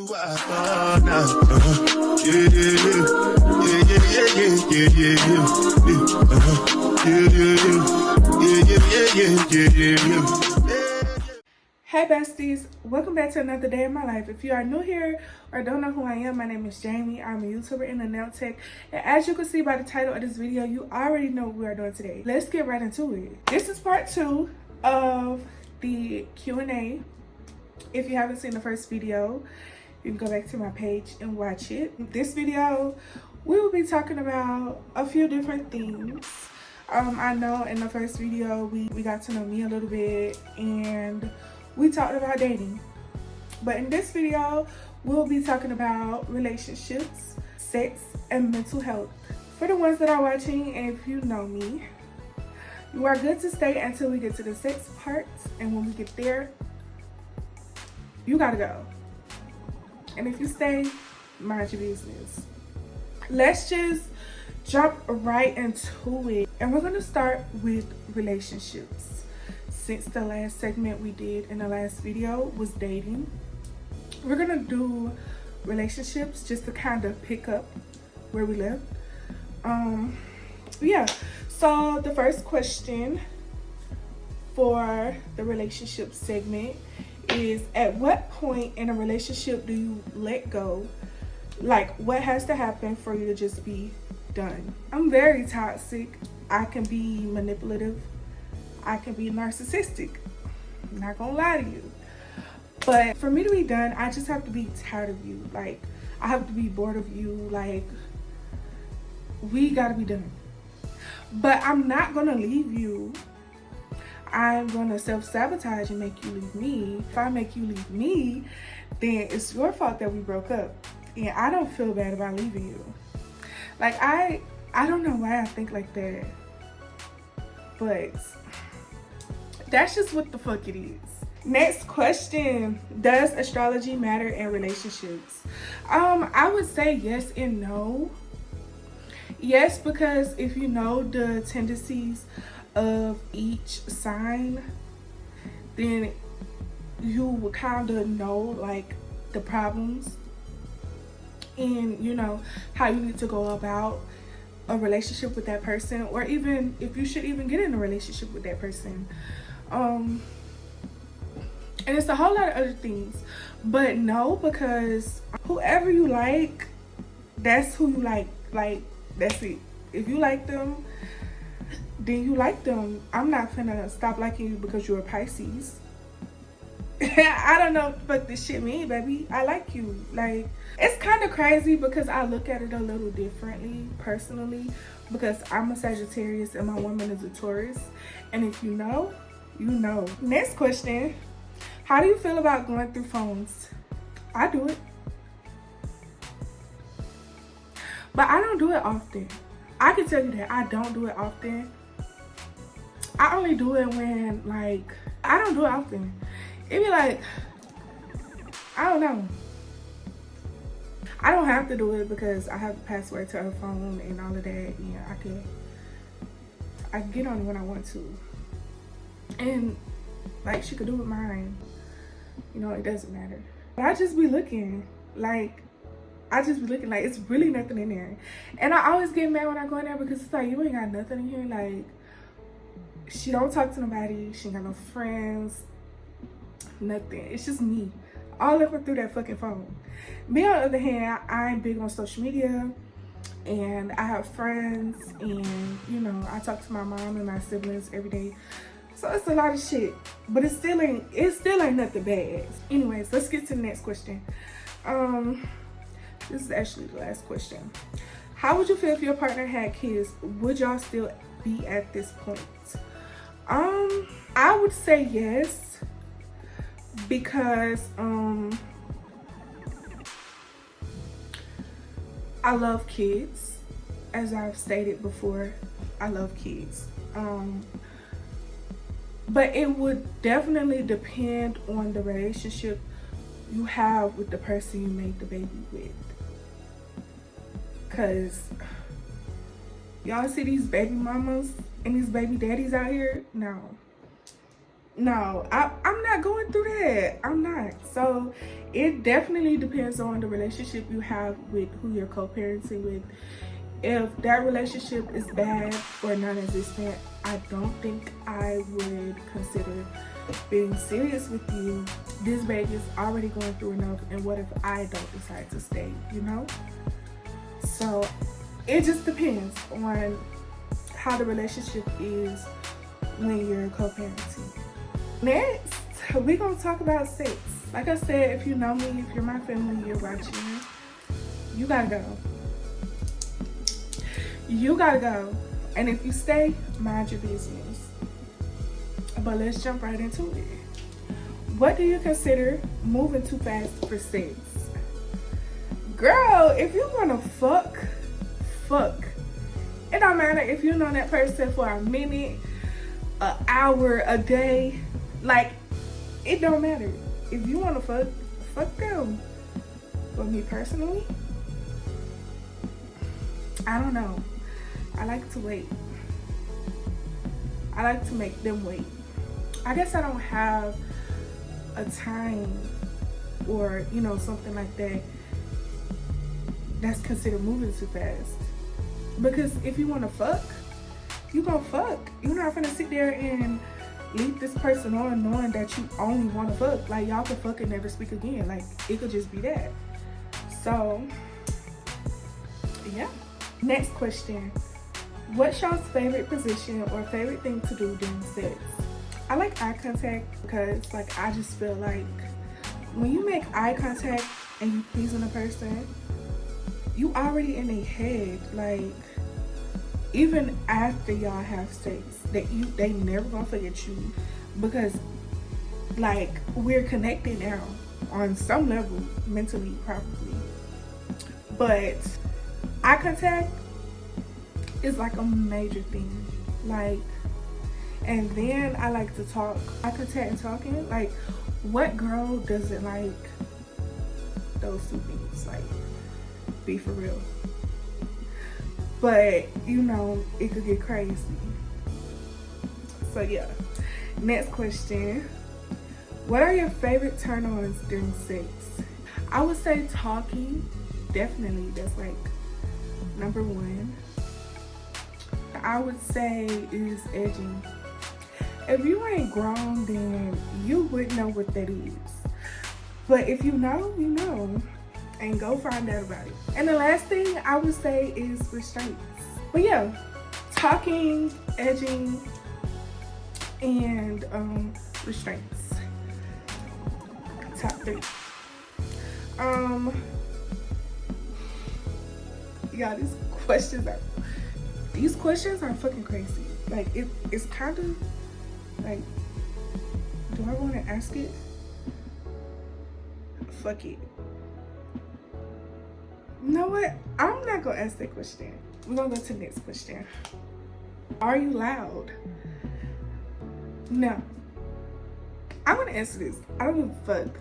Hey besties, welcome back to another day in my life. If you are new here or don't know who I am, my name is Jamie. I'm a YouTuber in the nail tech, and as you can see by the title of this video, you already know what we are doing today. Let's get right into it. This is part 2 of the Q&A. If you haven't seen the first video, you can go back to my page and watch it. This video, we will be talking about a few different things. I know in the first video, we got to know me a little bit and we talked about dating. But in this video, we'll be talking about relationships, sex, and mental health. For the ones that are watching, and if you know me, you are good to stay until we get to the sex part. And when we get there, you gotta go. And if you stay, mind your business. Let's just jump right into it. And we're gonna start with relationships. Since the last segment we did in the last video was dating, we're gonna do relationships just to kind of pick up where we left. Yeah, so the first question for the relationship segment is, at what point in a relationship do you let go? Like, what has to happen for you to just be done? I'm very toxic. I can be manipulative. I can be narcissistic. I'm not gonna lie to you. But for me to be done, I just have to be tired of you. Like, I have to be bored of you. Like, we gotta be done. But I'm not gonna leave you. I'm gonna self-sabotage and make you leave me. If I make you leave me, then it's your fault that we broke up. And I don't feel bad about leaving you. Like, I don't know why I think like that. But that's just what the fuck it is. Next question. Does astrology matter in relationships? I would say yes and no. Yes, because if you know the tendencies of each sign, then you will kind of know like the problems and you know how you need to go about a relationship with that person, or even if you should even get in a relationship with that person. And it's a whole lot of other things. But no, because whoever you like, that's who you like. Like, that's it. If you like them, then you like them. I'm not finna stop liking you because you're a Pisces. I don't know what this shit mean, baby. I like you. Like, it's kind of crazy because I look at it a little differently personally, because I'm a Sagittarius and my woman is a Taurus. And if you know, you know. Next question. How do you feel about going through phones? I do it. But I don't do it often. I can tell you that I don't do it often. I only do it when, like, I don't do it often. It be like, I don't know. I don't have to do it because I have the password to her phone and all of that. Yeah, I can get on it when I want to. And, like, she could do it mine. You know, it doesn't matter. But I just be looking. Like, it's really nothing in there. And I always get mad when I go in there because it's like, you ain't got nothing in here. Like, she don't talk to nobody. She ain't got no friends. Nothing. It's just me. All up and through that fucking phone. Me, on the other hand, I'm big on social media. And I have friends. And, you know, I talk to my mom and my siblings every day. So it's a lot of shit. But it still ain't nothing bad. Anyways, let's get to the next question. This is actually the last question. How would you feel if your partner had kids? Would y'all still be at this point? I would say yes, because I love kids. As I've stated before, I love kids. But it would definitely depend on the relationship you have with the person you made the baby with. Cause y'all see these baby mamas and these baby daddies out here? No. No, I'm not going through that. I'm not. So it definitely depends on the relationship you have with who you're co-parenting with. If that relationship is bad or non-existent, I don't think I would consider being serious with you. This baby is already going through enough, and what if I don't decide to stay, you know? So it just depends on how the relationship is when you're co-parenting. Next, we're gonna talk about sex. Like I said, if you know me, if you're my family, you're watching, you gotta go. You gotta go. And if you stay, mind your business. But let's jump right into it. What do you consider moving too fast for sex? Girl, if you wanna fuck. It don't matter if you know that person for a minute, an hour, a day. Like, it don't matter. If you wanna fuck them. But me personally, I don't know. I like to wait. I like to make them wait. I guess I don't have a time or, you know, something like that that's considered moving too fast. Because if you want to fuck, you gonna fuck. You're not gonna sit there and leave this person on knowing that you only want to fuck. Like, y'all can fuck and never speak again. Like, it could just be that. So, yeah. Next question. What's y'all's favorite position or favorite thing to do during sex? I like eye contact because, like, I just feel like when you make eye contact and you pleasing a person, you already in their head. Like, even after y'all have sex, they never gonna forget you because, like, we're connected now on some level, mentally probably. But eye contact is like a major thing. Like, and then I like to talk. Eye contact and talking. Like, what girl doesn't like those two things? Like, be for real. But, you know, it could get crazy. So, yeah. Next question. What are your favorite turn-ons during sex? I would say talking. Definitely. That's, like, number one. I would say is edging. If you ain't grown, then you wouldn't know what that is. But if you know, you know. And go find out about it. And the last thing I would say is restraints. But yeah, talking, edging, and restraints. Top 3. Yeah, these questions are fucking crazy. Like, it's kind of like, do I want to ask it? Fuck it. You know what? I'm not gonna ask that question. We're gonna go to the next question. Are you loud? No. I'm gonna answer this. I don't give a fuck.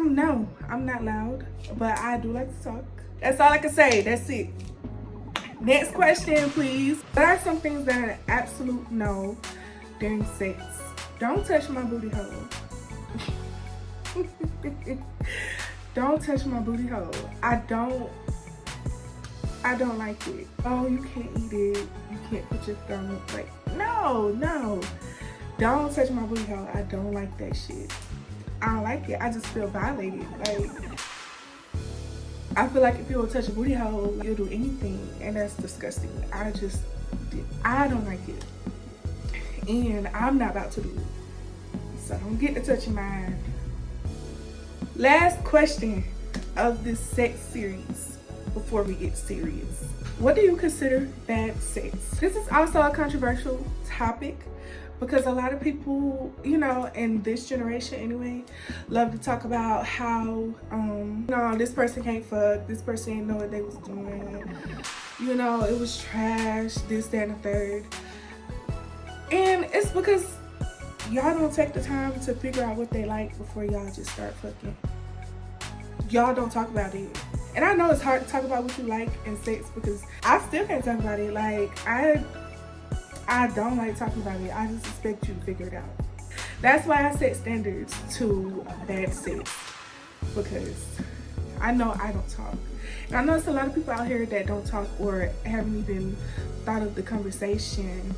No, I'm not loud, but I do like to talk. That's all I can say. That's it. Next question, please. What are some things that are an absolute no during sex? Don't touch my booty hole. Don't touch my booty hole. I don't like it. Oh, you can't eat it. You can't put your thumb. Like, no. Don't touch my booty hole. I don't like that shit. I don't like it. I just feel violated. Like, I feel like if you will touch a booty hole, you'll do anything, and that's disgusting. I don't like it, and I'm not about to do it. So don't get to touching mine. Last question of this sex series before we get serious. What do you consider bad sex? This is also a controversial topic because a lot of people, you know, in this generation anyway, love to talk about how, no, this person can't fuck, this person didn't know what they was doing, you know, it was trash, this, that, and the third. And it's because y'all don't take the time to figure out what they like before y'all just start fucking. Y'all don't talk about it. And I know it's hard to talk about what you like in sex because I still can't talk about it. Like, I don't like talking about it. I just expect you to figure it out. That's why I set standards to bad sex, because I know I don't talk. And I know it's a lot of people out here that don't talk or haven't even thought of the conversation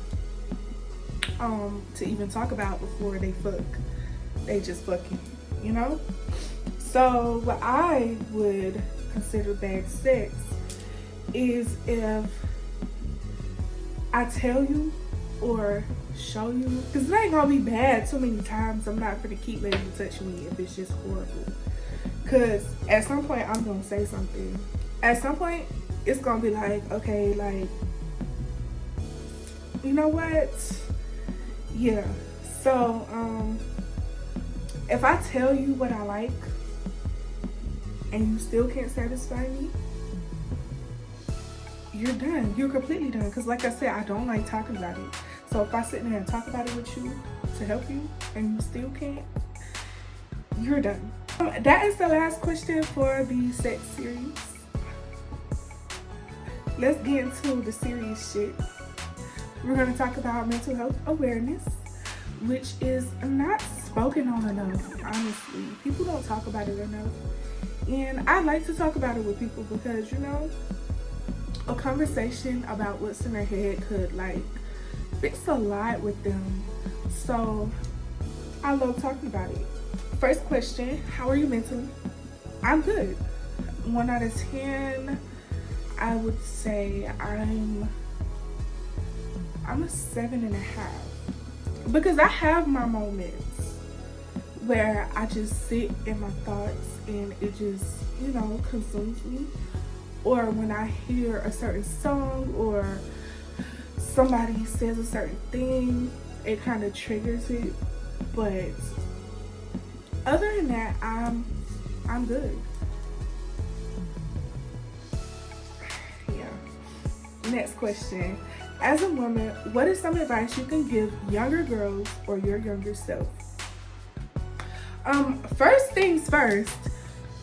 to even talk about before they fuck. They just fucking, you know? So what I would consider bad sex is if I tell you or show you, because it ain't gonna be bad too many times. I'm not gonna keep letting you touch me if it's just horrible. Because at some point I'm gonna say something. At some point it's gonna be like, okay, like, you know what? Yeah. So if I tell you what I like and you still can't satisfy me, you're done. You're completely done. Because like I said, I don't like talking about it. So if I sit there and talk about it with you to help you and you still can't, you're done. That is the last question for the sex series. Let's get into the serious shit. We're going to talk about mental health awareness, which is not spoken on enough, honestly. People don't talk about it enough. And I like to talk about it with people because, you know, a conversation about what's in their head could like fix a lot with them. So I love talking about it. First question, how are you mentally? I'm good. 1 out of 10, I would say I'm a 7.5, because I have my moments where I just sit in my thoughts and it just, you know, consumes me. Or when I hear a certain song or somebody says a certain thing, it kind of triggers it. But other than that, I'm good. Yeah. Next question. As a woman, what is some advice you can give younger girls or your younger self? First things first,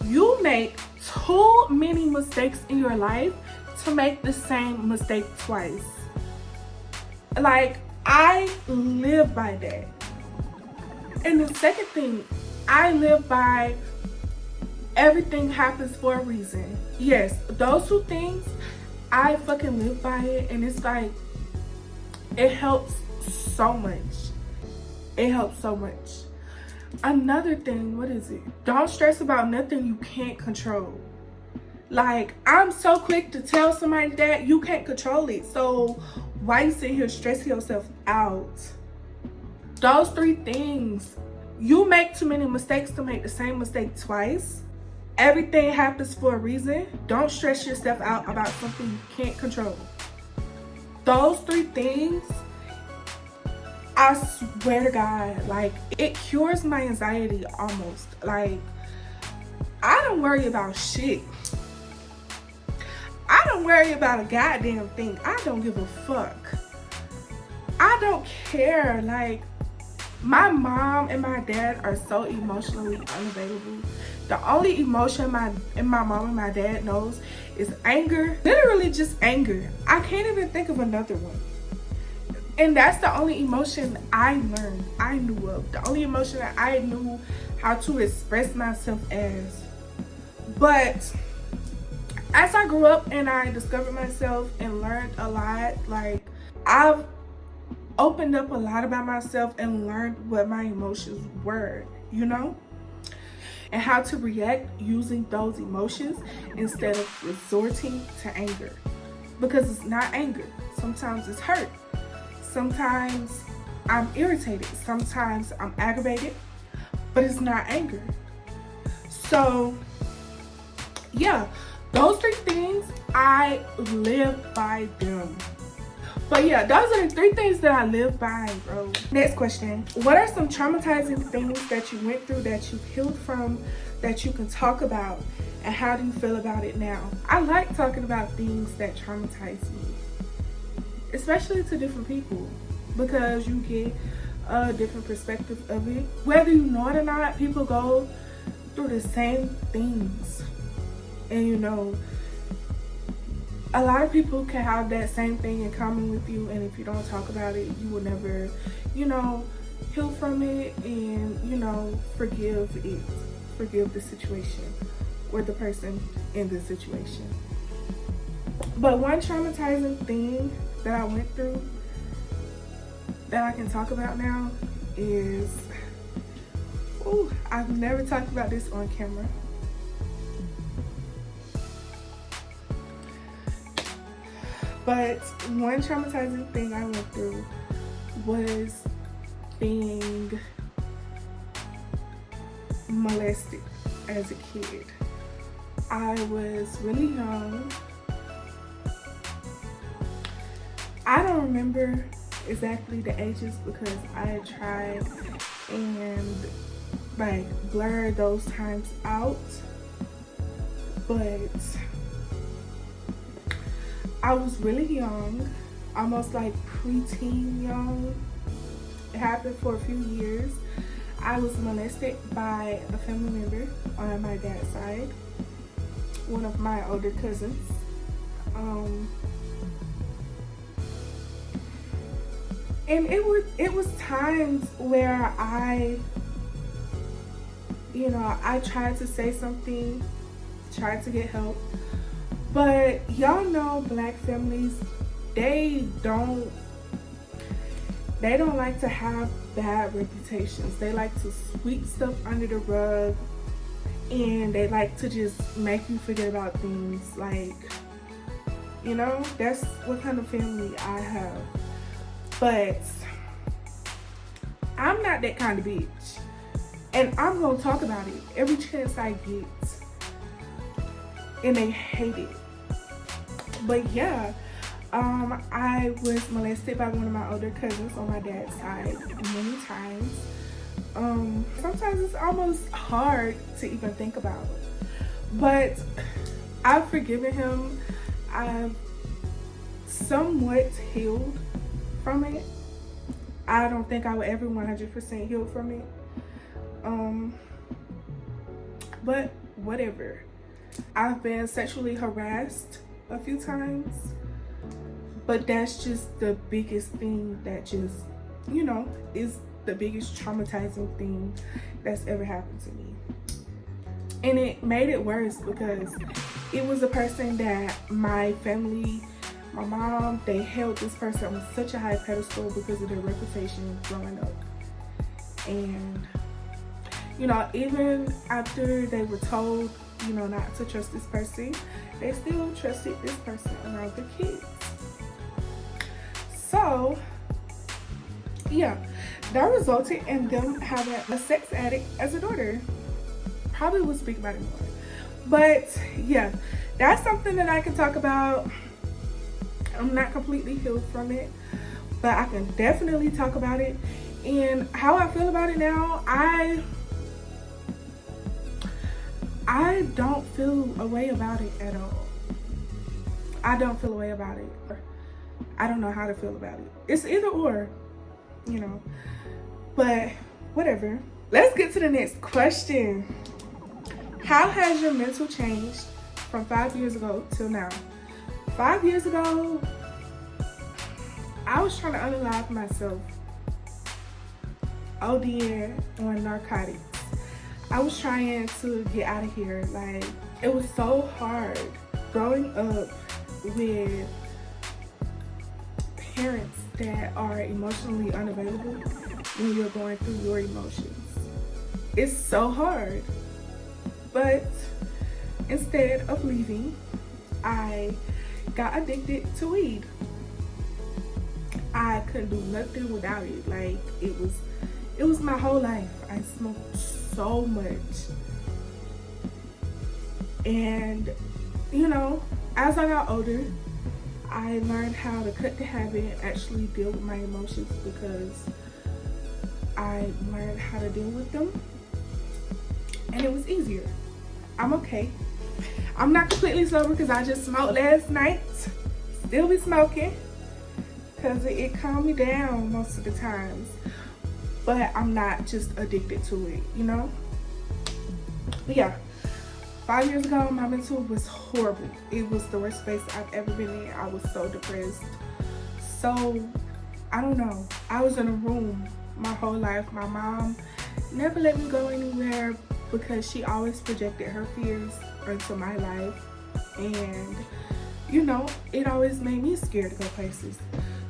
you make too many mistakes in your life to make the same mistake twice. Like, I live by that. And the second thing, I live by everything happens for a reason. Yes, those two things, I fucking live by it, and it's like, it helps so much. It helps so much. Another thing, what is it? Don't stress about nothing you can't control. Like, I'm so quick to tell somebody that you can't control it. So why you sit here stressing yourself out? Those 3 things. You make too many mistakes to make the same mistake twice. Everything happens for a reason. Don't stress yourself out about something you can't control. Those 3 things, I swear to God, like, it cures my anxiety almost. Like, I don't worry about shit. I don't worry about a goddamn thing. I don't give a fuck. I don't care. Like, my mom and my dad are so emotionally unavailable. The only emotion my mom and my dad knows is anger. Literally just anger. I can't even think of another one. And that's the only emotion I knew of. The only emotion that I knew how to express myself as. But as I grew up and I discovered myself and learned a lot, like, I've opened up a lot about myself and learned what my emotions were, you know? And how to react using those emotions instead of resorting to anger. Because it's not anger. Sometimes it's hurt. Sometimes I'm irritated. Sometimes I'm aggravated. But it's not anger. So, yeah. Those 3 things, I live by them. But yeah, those are the 3 things that I live by, bro. Next question. What are some traumatizing things that you went through, that you've healed from, that you can talk about? And how do you feel about it now? I like talking about things that traumatize me, especially to different people, because you get a different perspective of it. Whether you know it or not, people go through the same things. And you know, a lot of people can have that same thing in common with you, and if you don't talk about it, you will never, you know, heal from it and, you know, forgive it. Forgive the situation or the person in the situation. But one traumatizing thing that I went through that I can talk about now is, I've never talked about this on camera. But one traumatizing thing I went through was being molested as a kid. I was really young. I don't remember exactly the ages because I had tried and like blur those times out, but I was really young, almost like preteen young. It happened for a few years. I was molested by a family member on my dad's side, one of my older cousins. And it was times where I tried to say something, tried to get help, but y'all know Black families, they don't like to have bad reputations. They like to sweep stuff under the rug, and they like to just make you forget about things. Like, you know, that's what kind of family I have. But I'm not that kind of bitch, and I'm gonna talk about it every chance I get, and they hate it. But yeah, I was molested by one of my older cousins on my dad's side many times. Sometimes it's almost hard to even think about, but I've forgiven him. I've somewhat healed from it. I don't think I would ever 100% heal from it. But whatever. I've been sexually harassed a few times, but that's just the biggest thing that just, you know, is the biggest traumatizing thing that's ever happened to me. And it made it worse because it was a person that my family, my mom, they held this person on such a high pedestal because of their reputation growing up. And, you know, even after they were told, you know, not to trust this person, they still trusted this person around the kids. So, yeah, that resulted in them having a sex addict as a daughter. Probably will speak about it more. But yeah, that's something that I can talk about. I'm not completely healed from it, but I can definitely talk about it. And how I feel about it now, I don't feel a way about it at all. I don't feel a way about it. I don't know how to feel about it. It's either or, you know. But whatever. Let's get to the next question. How has your mental changed from 5 years ago till now? 5 years ago, I was trying to unalive myself, ODing on narcotics. I was trying to get out of here. Like, it was so hard growing up with parents that are emotionally unavailable when you're going through your emotions. It's so hard. But instead of leaving, I got addicted to weed. I couldn't do nothing without it. Like, it was my whole life. I smoked so much. And, you know, as I got older, I learned how to cut the habit and actually deal with my emotions because I learned how to deal with them. And it was easier. I'm okay. I'm not completely sober because I just smoked last night. Still be smoking because it calmed me down most of the times. But I'm not just addicted to it, you know? But yeah, 5 years ago, my mental was horrible. It was the worst space I've ever been in. I was so depressed. So, I don't know. I was in a room my whole life. My mom never let me go anywhere because she always projected her fears into my life, and you know, it always made me scared to go places.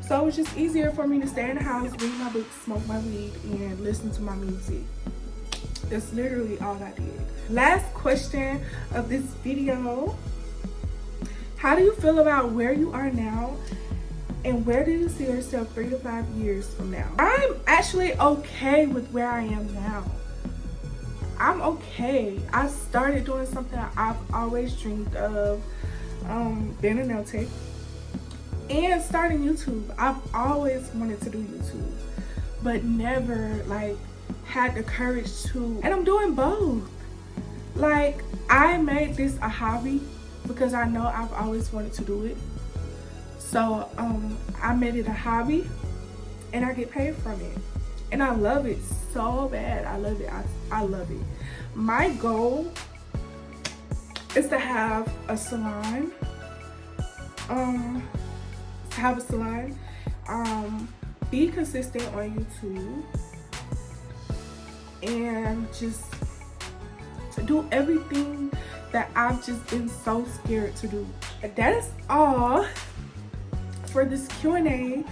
So it was just easier for me to stay in the house, read my books, smoke my weed, and listen to my music. That's literally all I did. Last question of this video. How do you feel about where you are now, and where do you see yourself 3 to 5 years from now? I'm actually okay with where I am now. I'm okay. I started doing something I've always dreamed of, being a nail tech, and starting YouTube. I've always wanted to do YouTube, but never like had the courage to, and I'm doing both. Like, I made this a hobby because I know I've always wanted to do it. So I made it a hobby and I get paid from it, and I love it so bad. I love it. I love it. My goal is to have a salon. Be consistent on YouTube, and just do everything that I've just been so scared to do. That is all for this Q&A.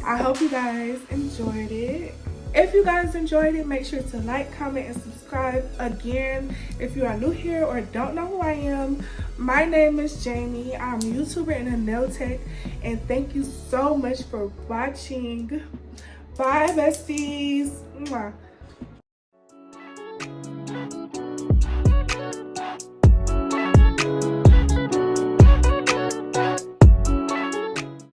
I hope you guys enjoyed it. If you guys enjoyed it, make sure to like, comment, and subscribe. Again, if you are new here or don't know who I am, my name is Jamie. I'm a YouTuber and a nail tech, and thank you so much for watching. Bye, besties. Mwah.